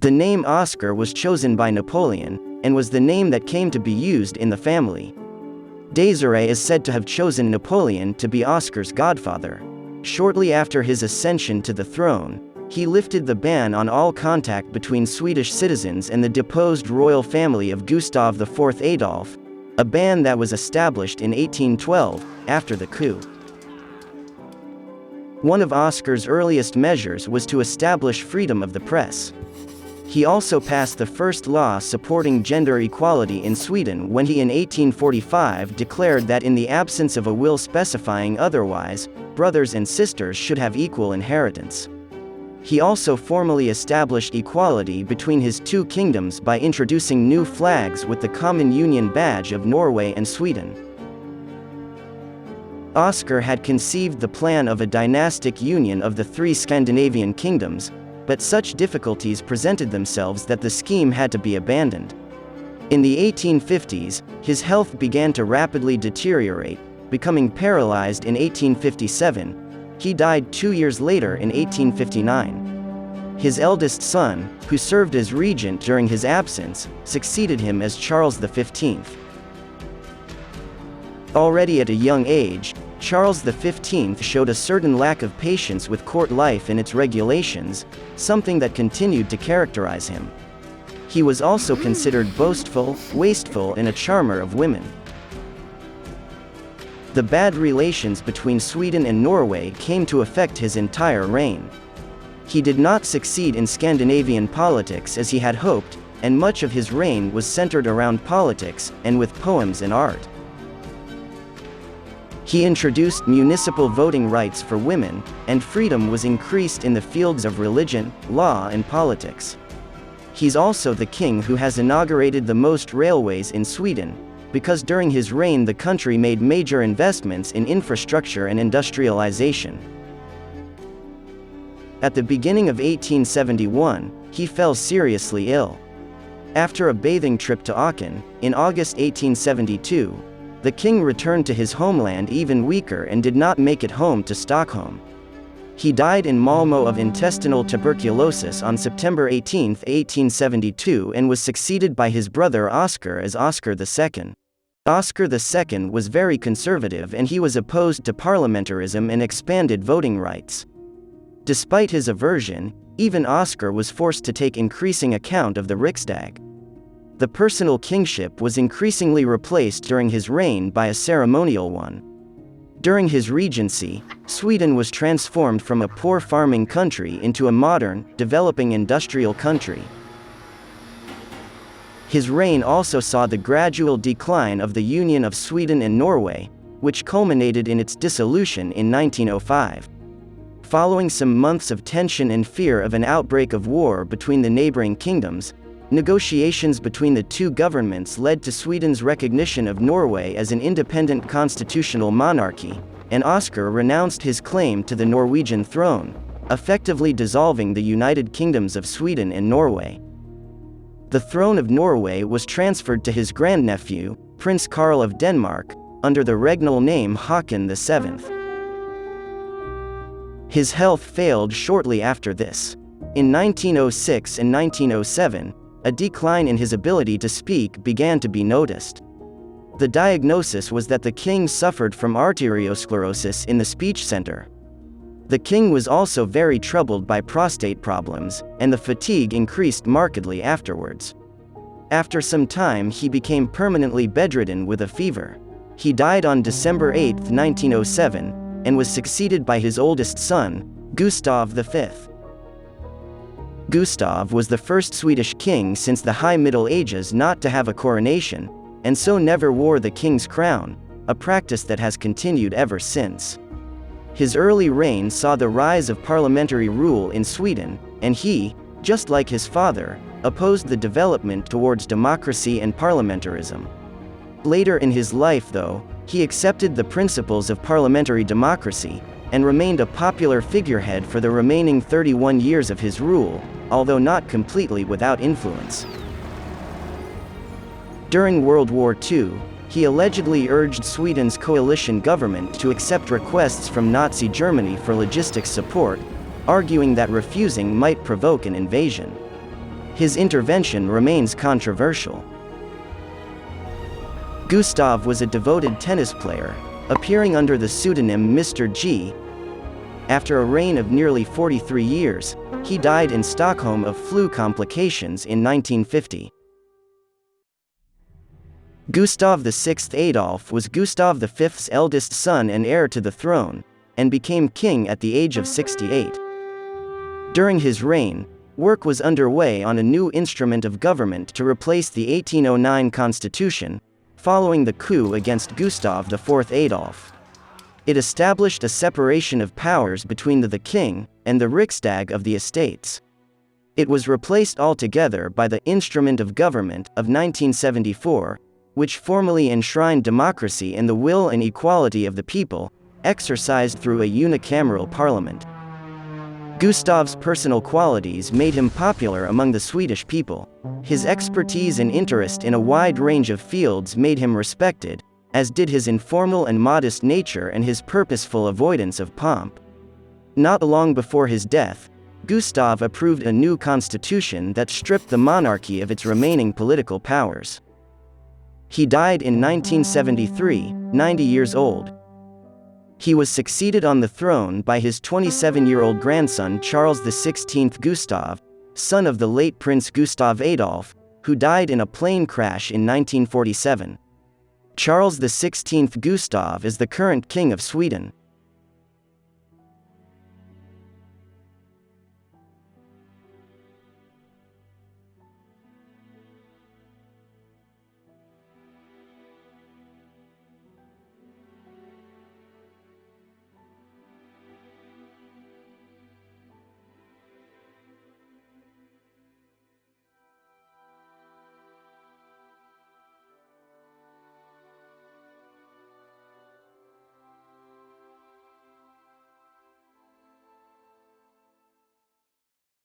The name Oscar was chosen by Napoleon, and was the name that came to be used in the family. Désiré is said to have chosen Napoleon to be Oscar's godfather. Shortly after his ascension to the throne, he lifted the ban on all contact between Swedish citizens and the deposed royal family of Gustav IV Adolf, a ban that was established in 1812, after the coup. One of Oscar's earliest measures was to establish freedom of the press. He also passed the first law supporting gender equality in Sweden when he in 1845 declared that in the absence of a will specifying otherwise, brothers and sisters should have equal inheritance. He also formally established equality between his two kingdoms by introducing new flags with the common union badge of Norway and Sweden. Oscar had conceived the plan of a dynastic union of the three Scandinavian kingdoms, but such difficulties presented themselves that the scheme had to be abandoned. In the 1850s, his health began to rapidly deteriorate, becoming paralyzed in 1857. He died 2 years later in 1859. His eldest son, who served as regent during his absence, succeeded him as Charles XV. Already at a young age, Charles XV showed a certain lack of patience with court life and its regulations, something that continued to characterize him. He was also considered boastful, wasteful, and a charmer of women. The bad relations between Sweden and Norway came to affect his entire reign. He did not succeed in Scandinavian politics as he had hoped, and much of his reign was centered around politics, and with poems and art. He introduced municipal voting rights for women, and freedom was increased in the fields of religion, law, and politics. He's also the king who has inaugurated the most railways in Sweden, because during his reign the country made major investments in infrastructure and industrialization. At the beginning of 1871, he fell seriously ill. After a bathing trip to Aachen, in August 1872, the king returned to his homeland even weaker and did not make it home to Stockholm. He died in Malmö of intestinal tuberculosis on September 18, 1872, and was succeeded by his brother Oscar as Oscar II. Oscar II was very conservative and he was opposed to parliamentarism and expanded voting rights. Despite his aversion, even Oscar was forced to take increasing account of the Riksdag. The personal kingship was increasingly replaced during his reign by a ceremonial one. During his regency, Sweden was transformed from a poor farming country into a modern, developing industrial country. His reign also saw the gradual decline of the Union of Sweden and Norway, which culminated in its dissolution in 1905. Following some months of tension and fear of an outbreak of war between the neighboring kingdoms, negotiations between the two governments led to Sweden's recognition of Norway as an independent constitutional monarchy, and Oscar renounced his claim to the Norwegian throne, effectively dissolving the United Kingdoms of Sweden and Norway. The throne of Norway was transferred to his grandnephew, Prince Karl of Denmark, under the regnal name Håkon VII. His health failed shortly after this. In 1906 and 1907, a decline in his ability to speak began to be noticed. The diagnosis was that the king suffered from arteriosclerosis in the speech center. The king was also very troubled by prostate problems, and the fatigue increased markedly afterwards. After some time he became permanently bedridden with a fever. He died on December 8, 1907, and was succeeded by his oldest son, Gustav V. Gustav was the first Swedish king since the High Middle Ages not to have a coronation, and so never wore the king's crown, a practice that has continued ever since. His early reign saw the rise of parliamentary rule in Sweden, and he, just like his father, opposed the development towards democracy and parliamentarism. Later in his life, though, he accepted the principles of parliamentary democracy, and remained a popular figurehead for the remaining 31 years of his rule, although not completely without influence. During World War II, he allegedly urged Sweden's coalition government to accept requests from Nazi Germany for logistics support, arguing that refusing might provoke an invasion. His intervention remains controversial. Gustav was a devoted tennis player, appearing under the pseudonym Mr. G. After a reign of nearly 43 years, he died in Stockholm of flu complications in 1950. Gustav VI Adolf was Gustav V's eldest son and heir to the throne, and became king at the age of 68. During his reign, work was underway on a new instrument of government to replace the 1809 constitution, following the coup against Gustav IV Adolf. It established a separation of powers between the king and the Riksdag of the estates. It was replaced altogether by the Instrument of Government of 1974, which formally enshrined democracy and the will and equality of the people, exercised through a unicameral parliament. Gustav's personal qualities made him popular among the Swedish people. His expertise and interest in a wide range of fields made him respected, as did his informal and modest nature and his purposeful avoidance of pomp. Not long before his death, Gustav approved a new constitution that stripped the monarchy of its remaining political powers. He died in 1973, 90 years old. He was succeeded on the throne by his 27-year-old grandson Charles XVI Gustaf, son of the late Prince Gustav Adolf, who died in a plane crash in 1947. Charles XVI Gustaf is the current King of Sweden.